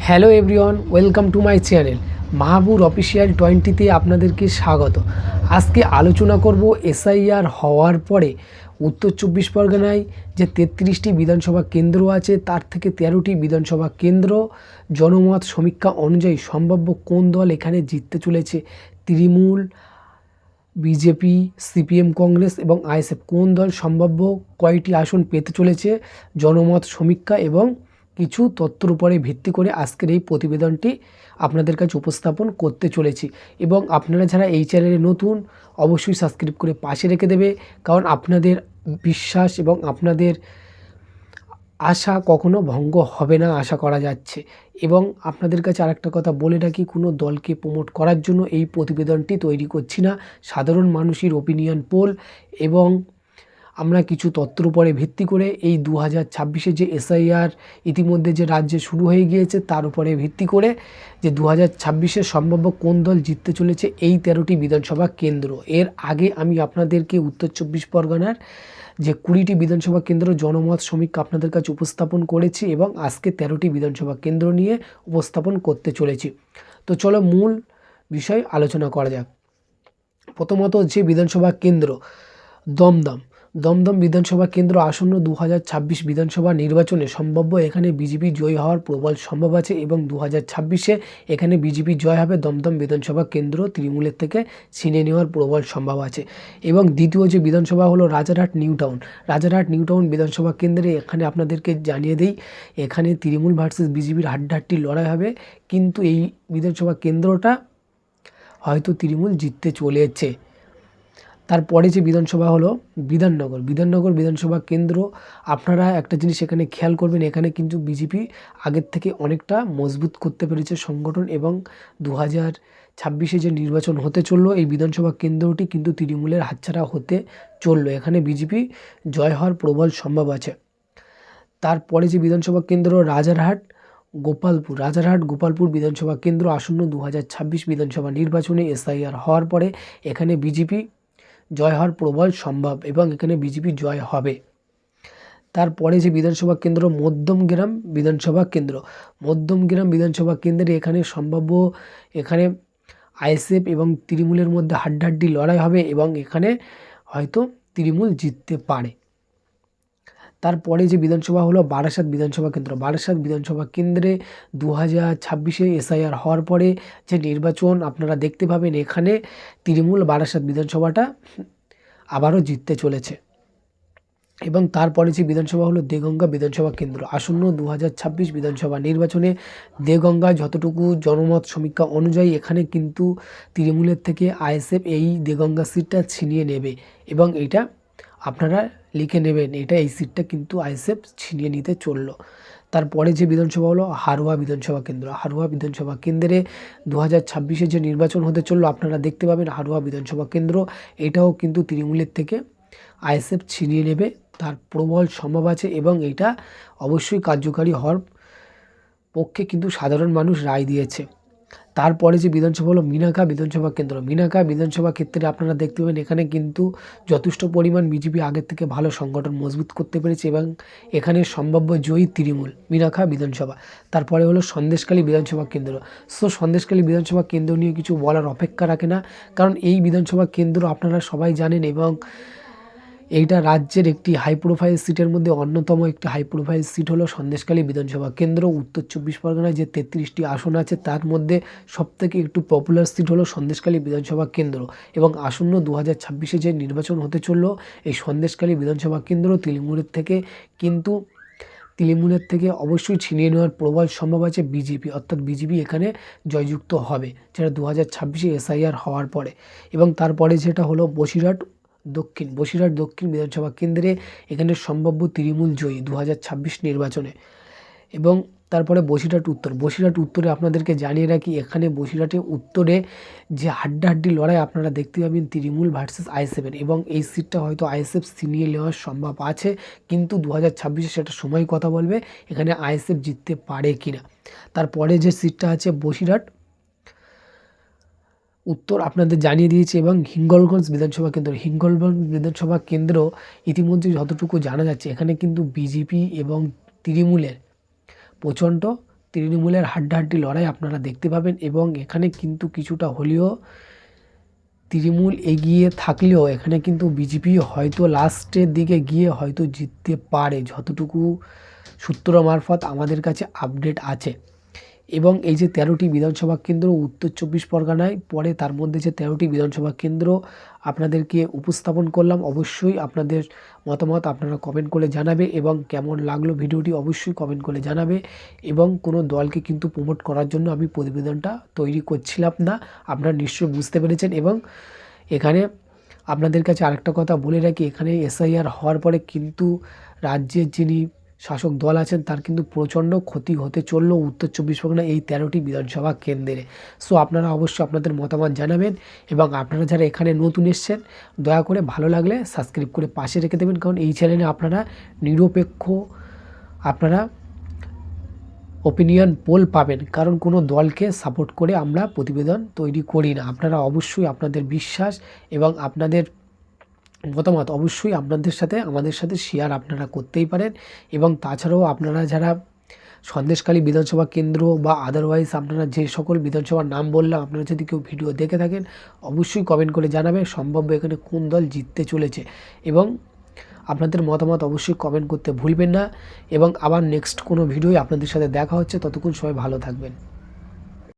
Hello everyone, welcome to my channel Mahbur official 20তে আপনাদেরকে স্বাগত। আজকে আলোচনা করব এসআইআর হওয়ার পরে উত্তর 24 পরগনায় যে 33টি বিধানসভা কেন্দ্র আছে তার থেকে 13টি বিধানসভা কেন্দ্র জনমত সমীক্ষা অনুযায়ী সম্ভাব্য কোন দল এখানে জিততে চলেছে। তৃণমূল, বিজেপি, সিপিএম, কংগ্রেস এবং আইএসএফ কোন দল সম্ভাব্য কয়টি আসন পেতে চলেছে জনমত সমীক্ষা এবং কিছু তথ্যর উপরে ভিত্তি করে আজকের এই প্রতিবেদনটি আপনাদের কাছে উপস্থাপন করতে চলেছি। এবং আপনারা যারা এই চ্যানেলে নতুন অবশ্যই সাবস্ক্রাইব করে পাশে রেখে দেবে, কারণ আপনাদের বিশ্বাস এবং আপনাদের আশা কখনো ভঙ্গ হবে না আশা করা যাচ্ছে। এবং আপনাদের কাছে আরেকটা কথা বলে রাখি, কোনো দলকে প্রমোট করার জন্য এই প্রতিবেদনটি তৈরি করছি না। সাধারণ মানুষের ওপিনিয়ন পোল এবং আমরা কিছু তথ্যের উপরে ভিত্তি করে এই 2026-এ যে এসআইআর ইতিমধ্যে যে রাজ্যে শুরু হয়ে গিয়েছে তার উপরে ভিত্তি করে যে 2026-এ সম্ভাব্য কোন দল জিততে চলেছে এই 13টি বিধানসভা কেন্দ্র। এর আগে আমি আপনাদেরকে উত্তর 24 পরগনার যে 20টি বিধানসভা কেন্দ্র জনমত সমীক্ষা আপনাদের কাছে উপস্থাপন করেছি এবং আজকে 13টি বিধানসভা কেন্দ্র নিয়ে উপস্থাপন করতে চলেছি। তো চলো মূল বিষয় আলোচনা করা যাক। প্রথমত যে বিধানসভা কেন্দ্র দমদম বিধানসভা কেন্দ্র আসন্ন 2026 বিধানসভা নির্বাচনে সম্ভাব্য এখানে বিজেপি জয়ী হওয়ার প্রবল সম্ভব আছে এবং 2026-এ এখানে বিজেপি জয় হবে। দমদম বিধানসভা কেন্দ্র তৃণমূলের থেকে ছিনিয়ে নেওয়ার প্রবল সম্ভব আছে। এবং দ্বিতীয় যে বিধানসভা হলো রাজারহাট নিউ টাউন বিধানসভা কেন্দ্রে এখানে আপনাদেরকে জানিয়ে দিই, এখানে তৃণমূল ভার্সেস বিজেপির হাড্ডাহাড্ডি লড়াই হবে, কিন্তু এই বিধানসভা কেন্দ্রটা হয়তো তৃণমূল জিততে চলেছে। তারপরে যে বিধানসভা হলো বিধাননগর বিধানসভা কেন্দ্র। আপনারা একটা জিনিস এখানে খেয়াল করবেন, এখানে কিন্তু বিজেপি আগের থেকে অনেকটা মজবুত করতে পেরেছে সংগঠন এবং 2026-এ যে নির্বাচন হতে চললো এই বিধানসভা কেন্দ্রটি কিন্তু তৃণমূলের হাতছাড়া হতে চললো। এখানে বিজেপি জয় হওয়ার প্রবল সম্ভব আছে। তারপরে যে বিধানসভা কেন্দ্র রাজারহাট গোপালপুর বিধানসভা কেন্দ্র আসন্ন 2026 বিধানসভা নির্বাচনে এসআইআর হওয়ার পরে এখানে বিজেপি জয় হওয়ার প্রবল সম্ভব এবং এখানে বিজেপি জয় হবে। তারপরে যে বিধানসভা কেন্দ্র মধ্যমগ্রাম বিধানসভা কেন্দ্রে এখানে সম্ভাব্য এখানে আইএসএফ এবং তৃণমূলের মধ্যে হাড্ডাহাড্ডি লড়াই হবে এবং এখানে হয়তো তৃণমূল জিততে পারে। তারপরে যে বিধানসভা হলো বারাসাত বিধানসভা কেন্দ্রে 2026-এ এসআইআর হওয়ার পরে যে নির্বাচন আপনারা দেখতে পাবেন, এখানে তৃণমূল বারাসাত বিধানসভাটা আবারও জিততে চলেছে। এবং তারপরে যে বিধানসভা হলো দেগঙ্গা বিধানসভা কেন্দ্র আসন্ন 2026 বিধানসভা নির্বাচনে দেগঙ্গা যতটুকু জনমত সমীক্ষা অনুযায়ী এখানে কিন্তু তৃণমূলের থেকে আইএসএফ এই দেগঙ্গা সিটটা ছিনিয়ে নেবে এবং এইটা আপনারা লিখে নেবেন, এই সিটটা কিন্তু আইএসএফ ছিনিয়ে নিতে চললো। তারপরে যে বিধানসভা হলো হারোয়া বিধানসভা কেন্দ্রে 2026-এ যে নির্বাচন হতে চললো আপনারা দেখতে পাবেন হারোয়া বিধানসভা কেন্দ্র, এটাও কিন্তু তৃণমূলের থেকে আইএসএফ ছিনিয়ে নেবে, তার প্রবল সম্ভব আছে এবং এটা অবশ্যই কার্যকারী হওয়ার পক্ষে কিন্তু সাধারণ মানুষ রায় দিয়েছে। তারপরে যে বিধানসভা হলো মিনাখা বিধানসভা ক্ষেত্রে আপনারা দেখতে পাবেন এখানে কিন্তু যথেষ্ট পরিমাণ বিজেপি আগের থেকে ভালো সংগঠন মজবুত করতে পেরেছে এবং এখানে সম্ভাব্য জয়ী তৃণমূল মিনাখা বিধানসভা। তারপরে হলো সন্দেশখালী বিধানসভা কেন্দ্র। সন্দেশখালী বিধানসভা কেন্দ্র নিয়ে কিছু বলার অপেক্ষা রাখে না, কারণ এই বিধানসভা কেন্দ্র আপনারা সবাই জানেন এবং এইটা রাজ্যের একটি হাই প্রোফাইল সিটের মধ্যে অন্যতম একটি হাই প্রোফাইল সিট হলো সন্দেশখালী বিধানসভা কেন্দ্র। উত্তর 24 পরগনায় যে 33টি আসন আছে তার মধ্যে সবথেকে একটু পপুলার সিট হলো সন্দেশখালী বিধানসভা কেন্দ্র এবং আসন্ন 2026-এ যে নির্বাচন হতে চললো এই সন্দেশখালী বিধানসভা কেন্দ্র তৃণমূলের থেকে অবশ্যই ছিনিয়ে নেওয়ার প্রবল সম্ভব আছে বিজেপি, অর্থাৎ বিজেপি এখানে জয়যুক্ত হবে যেটা 2026-এ এসআইআর হওয়ার পরে। এবং তারপরে যেটা হলো বসিরহাট দক্ষিণ বিধানসভা কেন্দ্রে এখানে সম্ভাব্য তৃণমূল জয়ী 2026 নির্বাচনে। এবং তারপরে বসিরহাট উত্তরে আপনাদেরকে জানিয়ে রাখি, এখানে বসিরহাটে উত্তরে যে হাড্ডাহাড্ডি লড়াই আপনারা দেখতে পাবেন তৃণমূল ভার্সেস আইএসএফ এবং এই সিটটা হয়তো আইএসএফ ছিনিয়ে নেওয়ার সম্ভব আছে, কিন্তু 2026-এ সেটা সময় কথা বলবে এখানে আইএসএফ জিততে পারে কিনা। তারপরে যে সিটটা আছে বসিরহাট উত্তর আপনাদের জানিয়ে দিয়েছি এবং হিঙ্গলগঞ্জ বিধানসভা কেন্দ্র ইতিমধ্যে যতটুকু জানা যাচ্ছে এখানে কিন্তু বিজেপি এবং তৃণমূলের প্রচণ্ড তৃণমূলের হাড্ডাহাড্ডি লড়াই আপনারা দেখতে পাবেন এবং এখানে কিন্তু কিছুটা হলেও তৃণমূল এগিয়ে থাকলেও এখানে কিন্তু বিজেপি হয়তো লাস্টের দিকে গিয়ে হয়তো জিততে পারে, যতটুকু সূত্র মারফত আমাদের কাছে আপডেট আছে। এবং এই যে 13টি বিধানসভা কেন্দ্র উত্তর 24 পরগনায় পড়ে, তার মধ্যে যে 13টি বিধানসভা কেন্দ্র আপনাদেরকে উপস্থাপন করলাম, অবশ্যই আপনাদের মতামত আপনারা কমেন্ট করে জানাবে এবং কেমন লাগলো ভিডিওটি অবশ্যই কমেন্ট করে জানাবে। এবং কোনো দলকে কিন্তু প্রমোট করার জন্য আমি প্রতিবেদনটা তৈরি করছিলাম না, আপনারা নিশ্চয়ই বুঝতে পেরেছেন। এবং এখানে আপনাদের কাছে আরেকটা কথা বলে রাখি, এখানে এসআইআর হওয়ার পরে কিন্তু রাজ্যের যিনি শাসক দল আছেন তার কিন্তু প্রচণ্ড ক্ষতি হতে চললো উত্তর 24 পরগনা এই 13টি বিধানসভা কেন্দ্রে। সো আপনারা অবশ্যই আপনাদের মতামত জানাবেন এবং আপনারা যারা এখানে নতুন এসছেন দয়া করে ভালো লাগলে সাবস্ক্রাইব করে পাশে রেখে দেবেন, কারণ এই চ্যানেলে আপনারা নিরপেক্ষ আপনারা ওপিনিয়ন পোল পাবেন, কারণ কোনো দলকে সাপোর্ট করে আমরা প্রতিবেদন তৈরি করি না। আপনারা অবশ্যই আপনাদের বিশ্বাস এবং আপনাদের মতামত অবশ্যই আপনাদের সাথে আমাদের সাথে শেয়ার আপনারা করতেই পারেন। এবং তাছাড়াও আপনারা যারা সন্দেশখালী বিধানসভা কেন্দ্র বা আদারওয়াইজ আপনারা যে সকল বিধানসভার নাম বললাম, আপনারা যদি কেউ ভিডিও দেখে থাকেন অবশ্যই কমেন্ট করে জানাবেন সম্ভাব্য এখানে কোন দল জিততে চলেছে। এবং আপনাদের মতামত অবশ্যই কমেন্ট করতে ভুলবেন না। এবং আবার নেক্সট কোনো ভিডিওয় আপনাদের সাথে দেখা হচ্ছে, ততক্ষণ সবাই ভালো থাকবেন।